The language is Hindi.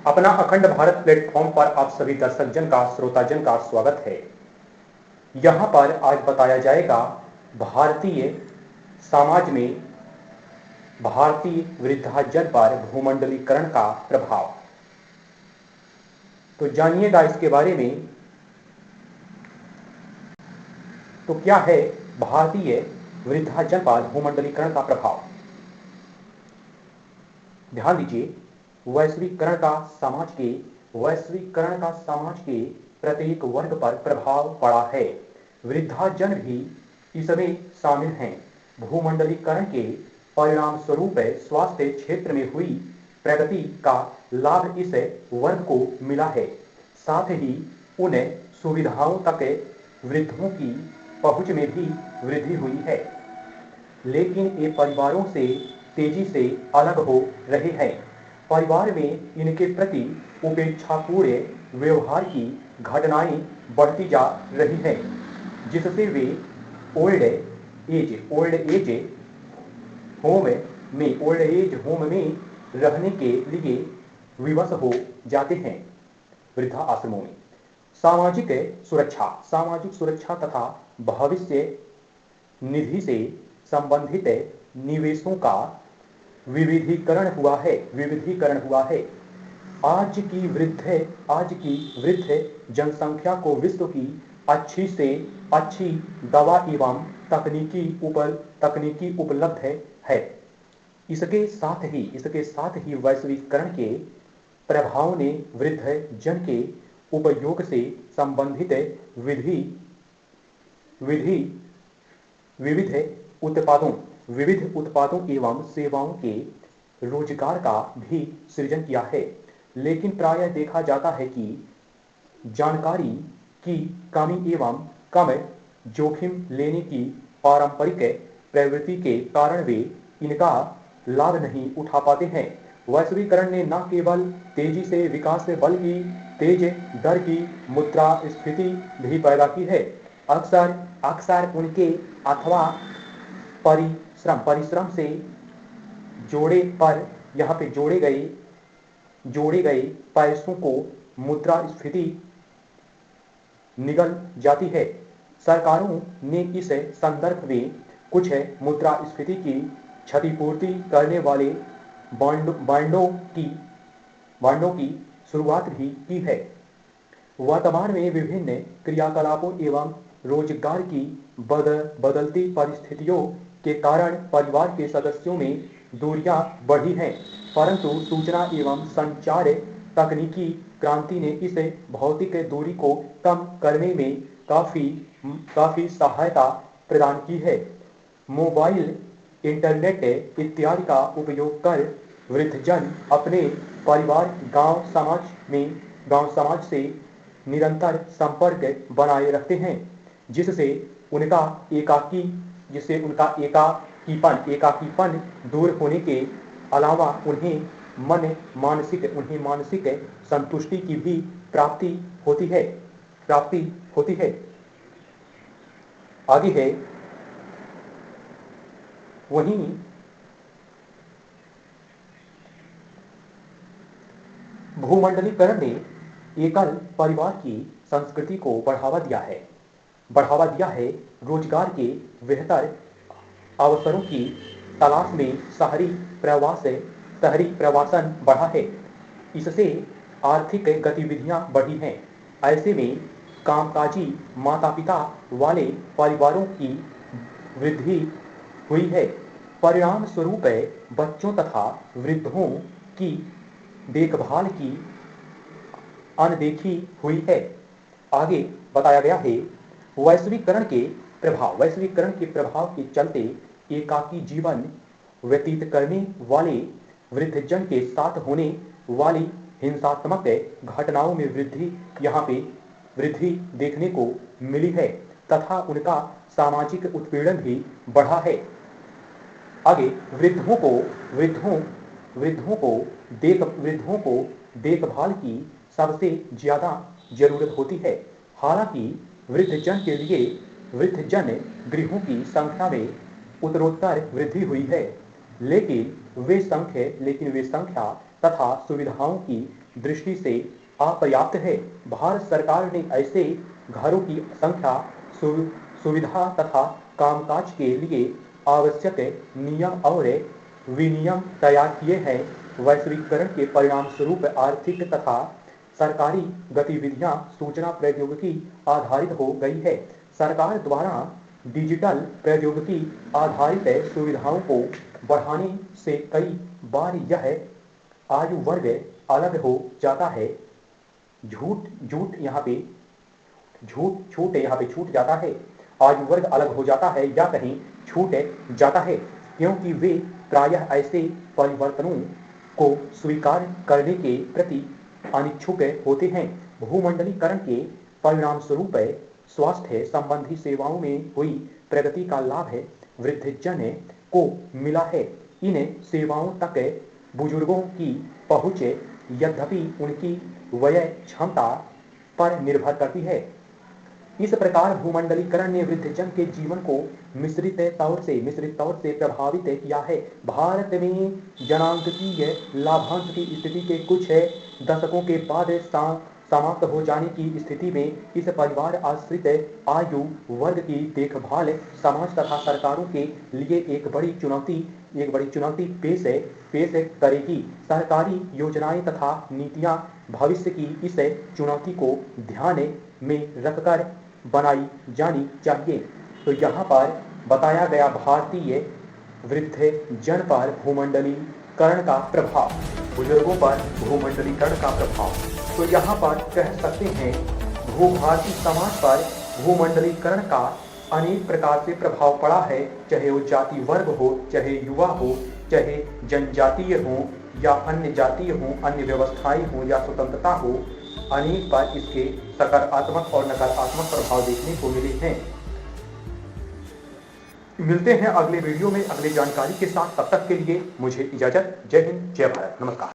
अपना अखंड भारत प्लेटफॉर्म पर आप सभी दर्शकजन का श्रोताजन का स्वागत है। यहाँ पर आज बताया जाएगा भारतीय समाज में भारतीय वृद्धाजन पर भूमंडलीकरण का प्रभाव। तो जानिएगा इसके बारे में। तो क्या है भारतीय वृद्धाजन पर भूमंडलीकरण का प्रभाव? ध्यान दीजिए, वैश्वीकरण का समाज के प्रत्येक वर्ग पर प्रभाव पड़ा है। वृद्धाजन भी इसमें शामिल हैं। भूमंडलीकरण के परिणाम स्वरूप स्वास्थ्य क्षेत्र में हुई प्रगति का लाभ इस वर्ग को मिला है। साथ ही उन सुविधाओं तक वृद्धों की पहुंच में भी वृद्धि हुई है, लेकिन ये परिवारों से तेजी से अलग हो रहे हैं। परिवार में इनके प्रति उपेक्षापूर्ण व्यवहार की घटनाएं बढ़ती जा रही हैं, जिससे वे ओल्ड एज होम में रहने के लिए विवश हो जाते हैं। वृद्धा आश्रमों में सामाजिक सुरक्षा तथा भविष्य निधि से संबंधित निवेशों का विविधीकरण हुआ है। आज की वृद्ध जनसंख्या को विश्व की अच्छी से अच्छी दवा एवं तकनीकी उपलब्ध है। इसके साथ ही वैश्वीकरण के प्रभाव ने वृद्ध जन के उपयोग से संबंधित विविध उत्पादों एवं सेवाओं के रोजगार का भी सृजन किया है। लेकिन प्रायः देखा जाता है कि जानकारी की कमी एवं कम जोखिम लेने की पारंपरिक प्रवृत्ति के कारण वे इनका लाभ नहीं उठा पाते हैं। वैश्वीकरण ने न केवल तेजी से विकास बल्कि तेज दर की मुद्रास्फीति भी पैदा की है। अक्सर उनके अथवा परिश्रम से जोड़े गए पैसों को मुद्रास्फीति निगल जाती है। सरकारों ने इस संदर्भ में कुछ मुद्रास्फीति की क्षतिपूर्ति करने वाले बांडों की शुरुआत भी की है। वर्तमान में विभिन्न क्रियाकलापों एवं रोजगार की बदलती परिस्थितियों के कारण परिवार के सदस्यों में दूरियां बढ़ी हैं, परंतु सूचना एवं संचार तकनीकी क्रांति ने इस भौतिक दूरी को कम करने में काफी सहायता प्रदान की है। मोबाइल, इंटरनेट इत्यादि का उपयोग कर वृद्धजन अपने परिवार गांव समाज से निरंतर संपर्क बनाए रखते हैं, जिससे उनका एकाकीपन दूर होने के अलावा उन्हें मानसिक संतुष्टि की भी प्राप्ति होती है। आगे है, वहीं भूमंडलीकरण ने एकल परिवार की संस्कृति को बढ़ावा दिया है। रोजगार के बेहतर अवसरों की तलाश में शहरी प्रवासन बढ़ा है। इससे आर्थिक गतिविधियां बढ़ी हैं। ऐसे में कामकाजी माता-पिता वाले परिवारों की वृद्धि हुई है। परिणाम स्वरूप बच्चों तथा वृद्धों की देखभाल की अनदेखी हुई है। आगे बताया गया है, वैश्वीकरण के प्रभाव के चलते एकाकी जीवन व्यतीत करने वाले वृद्धजन के साथ होने वाली हिंसात्मक घटनाओं में वृद्धि देखने को मिली है तथा उनका सामाजिक उत्पीड़न भी बढ़ा है। आगे, वृद्धों को देखभाल की सबसे ज्यादा जरूरत होती है। हालांकि वृद्धजन गृहों की संख्या में उत्तरोत्तर वृद्धि हुई है, लेकिन वे संख्या तथा सुविधाओं की दृष्टि से अपर्याप्त है। भारत सरकार ने ऐसे घरों की संख्या, सुविधा तथा कामकाज के लिए आवश्यक नियम और विनियम तैयार किए हैं। वैश्वीकरण के परिणाम स्वरूप आर्थिक तथा सरकारी गतिविधियां सूचना प्रौद्योगिकी आधारित हो गई है। सरकार द्वारा डिजिटल प्रौद्योगिकी आधारित सुविधाओं को बढ़ाने से कई बार यह आयु वर्ग अलग हो जाता है। छूट यहाँ पे छूट जाता है। आयु वर्ग अलग हो जाता है या कहीं छूट जाता है, क्योंकि वे प्रायः ऐसे परिवर्तनों को स्वीकार करने के प्रति अनिच्छुक होते हैं। भूमंडलीकरण के परिणाम स्वरूप स्वास्थ्य संबंधी सेवाओं में हुई प्रगति का लाभ वृद्धजन को मिला है। इन सेवाओं तक बुजुर्गों की पहुंच यद्यपि उनकी व्यय क्षमता पर निर्भर करती है। इस प्रकार भूमंडलीकरण ने वृद्धजन के जीवन को मिश्रित तौर से प्रभावित किया है। भारत में जनांगीय लाभांश की स्थिति के कुछ दशकों के बाद समाप्त हो जाने की स्थिति में इस परिवार आश्रित आयु वर्ग की देखभाल समाज तथा सरकारों के लिए एक बड़ी चुनौती पेश करेगी। सरकारी योजनाएं तथा नीतियां भविष्य की इस चुनौती को ध्यान में रखकर बनाई जानी चाहिए। तो यहाँ पर बताया गया भारतीय वृद्धजन पर भूमंडलीकरण का प्रभाव, बुजुर्गों पर भूमंडलीकरण का प्रभाव। तो यहाँ पर कह सकते हैं भारतीय समाज पर भूमंडलीकरण का अनेक प्रकार से प्रभाव पड़ा है, चाहे वो जाति वर्ग हो, चाहे युवा हो, चाहे जनजातीय हो या अन्य जातीय हो, अन्य व्यवस्थाएं हो या स्वतंत्रता हो। अनेक बार इसके सकारात्मक और नकारात्मक प्रभाव देखने को मिले हैं। मिलते हैं अगले वीडियो में अगली जानकारी के साथ। तब तक के लिए मुझे इजाजत। जय हिंद, जय भारत, नमस्कार।